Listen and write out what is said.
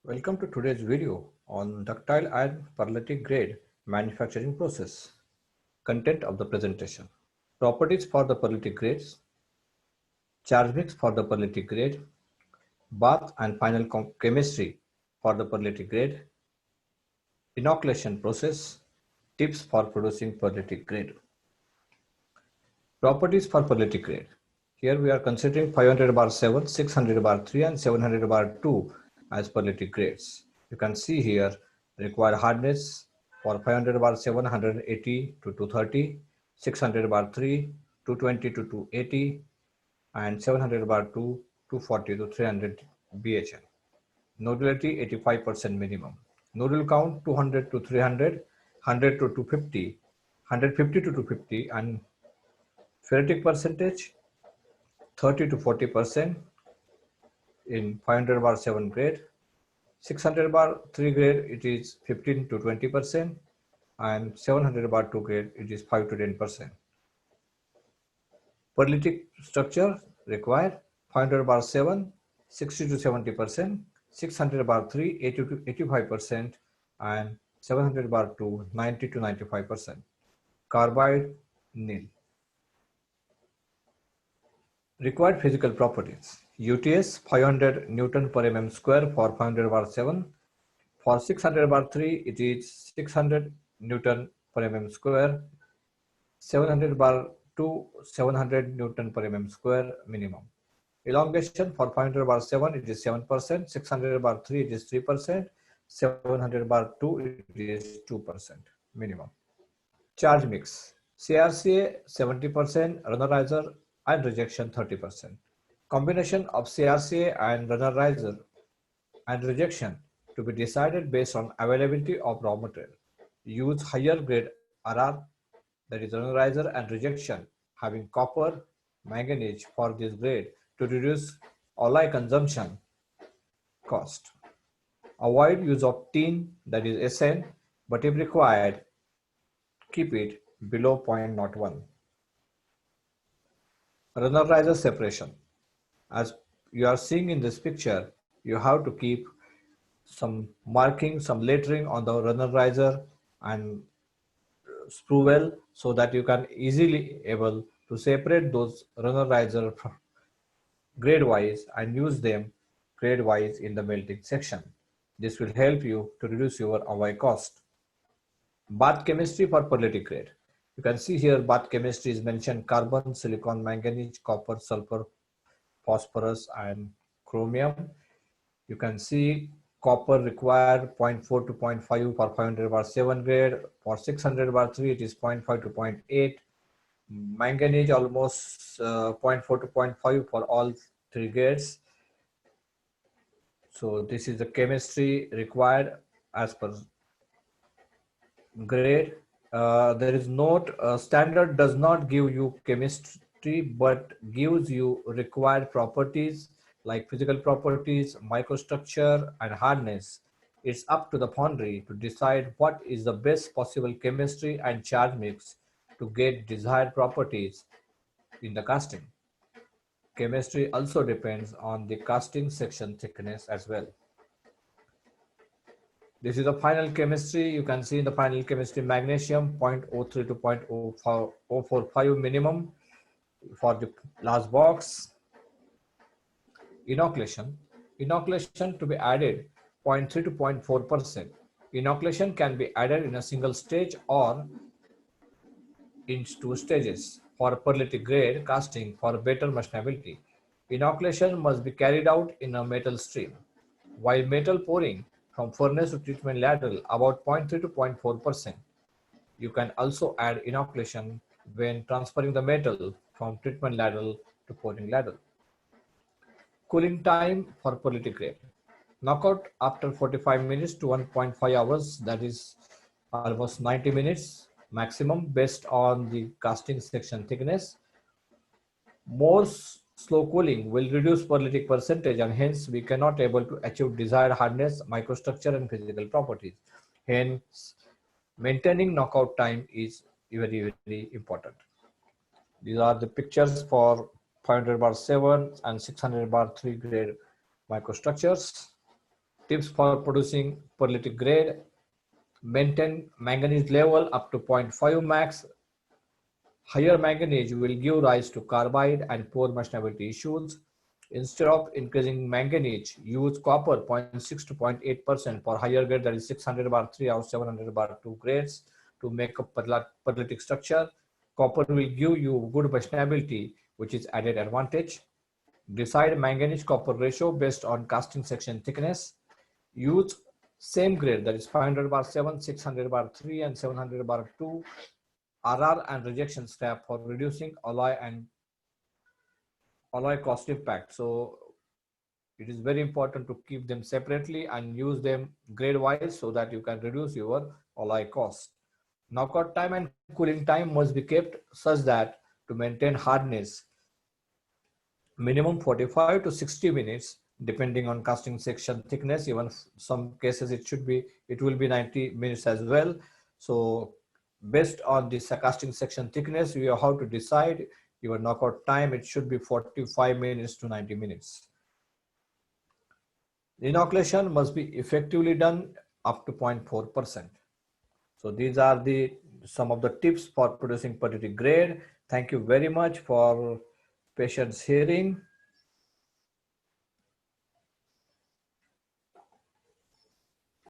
Welcome to today's video on ductile and pearlitic grade manufacturing process. Content of the presentation. Properties for the pearlitic grades, charge mix for the pearlitic grade, bath and final chemistry for the pearlitic grade, inoculation process, tips for producing pearlitic grade. Properties for pearlitic grade. Here we are considering 500 bar 7, 600 bar 3 and 700 bar 2 as pearlitic grades. You can see here required hardness for 500 bar 7 180 to 230, 600 bar 3 220 to 280 and 700 bar 2 240 to 300 BHL. Nodulity 85% minimum. Nodule count 200 to 300, 100 to 250, 150 to 250 and ferritic percentage 30 to 40% in 500 bar 7 grade. 600 bar 3 grade it is 15 to 20% and 700 bar 2 grade it is 5 to 10%. Pearlitic structure required 500 bar 7 60 to 70%, 600 bar 3 80 to 85% and 700 bar 2 90 to 95%. Carbide nil. Required physical properties. UTS 500 Newton per mm square for 500 bar 7. For 600 bar 3 it is 600 Newton per mm square. 700 bar 2 700 Newton per mm square minimum. Elongation for 500 bar 7 it is 7%, 600 bar 3 it is 3%, 700 bar 2 it is 2% minimum. Charge mix. CRCA 70%, runner riser and rejection 30%. Combination of CRCA and runner riser and rejection to be decided based on availability of raw material. Use higher grade RR, that is runner riser and rejection having copper, manganese for this grade to reduce alloy consumption cost. Avoid use of tin, that is SN, but if required, keep it below 0.01. Runner riser separation. As you are seeing in this picture, you have to keep some marking, some lettering on the runner riser and sprue well so that you can easily able to separate those runner riser grade wise and use them grade wise in the melting section. This will help you to reduce your alloy cost. Bath chemistry for pearlitic grade. You can see here bath chemistry is mentioned: carbon, silicon, manganese, copper, sulfur, phosphorus and chromium. You can see copper required 0.4 to 0.5 for 500 bar 7 grade. For 600 bar 3 it is 0.5 to 0.8. Manganese almost 0.4 to 0.5 for all three grades. So this is the chemistry required as per grade. There is note standard does not give you chemistry but gives you required properties like physical properties, microstructure and hardness. It's up to the foundry to decide what is the best possible chemistry and charge mix to get desired properties in the casting. Chemistry also depends on the casting section thickness as well. This is the final chemistry. You can see in the final chemistry magnesium 0.03 to 0.045 minimum for the last box. Inoculation. Inoculation to be added 0.3 to 0.4%. Inoculation can be added in a single stage or in two stages. For pearlitic grade casting for better machinability, inoculation must be carried out in a metal stream. While metal pouring from furnace to treatment ladle about 0.3 to 0.4%. You can also add inoculation when transferring the metal from treatment ladle to pouring ladle. Cooling time for pearlitic grade. Knockout after 45 minutes to 1.5 hours, that is almost 90 minutes maximum based on the casting section thickness. More slow cooling will reduce pearlitic percentage and hence we cannot able to achieve desired hardness, microstructure and physical properties. Hence, maintaining knockout time is very, very important. These are the pictures for 500 bar 7 and 600 bar 3 grade microstructures. Tips for producing pearlitic grade: maintain manganese level up to 0.5 max. Higher manganese will give rise to carbide and poor meshability issues. Instead of increasing manganese, use copper 0.6 to 0.8% for higher grade, that is 600 bar 3 or 700 bar 2 grades, to make a pearlitic structure. Copper will give you good meshability, which is added advantage. Decide manganese copper ratio based on casting section thickness. Use same grade, that is 500 bar 7, 600 bar 3 and 700 bar 2 RR and rejection step for reducing alloy cost impact. So it is very important to keep them separately and use them grade wise so that you can reduce your alloy cost. Knockout time and cooling time must be kept such that to maintain hardness, minimum 45 to 60 minutes depending on casting section thickness. Even some cases it will be 90 minutes as well. So based on this casting section thickness, you have how to decide your knockout time. It should be 45 minutes to 90 minutes. Inoculation must be effectively done up to 0.4%. So these are some of the tips for producing pearlitic grade. Thank you very much for patience hearing.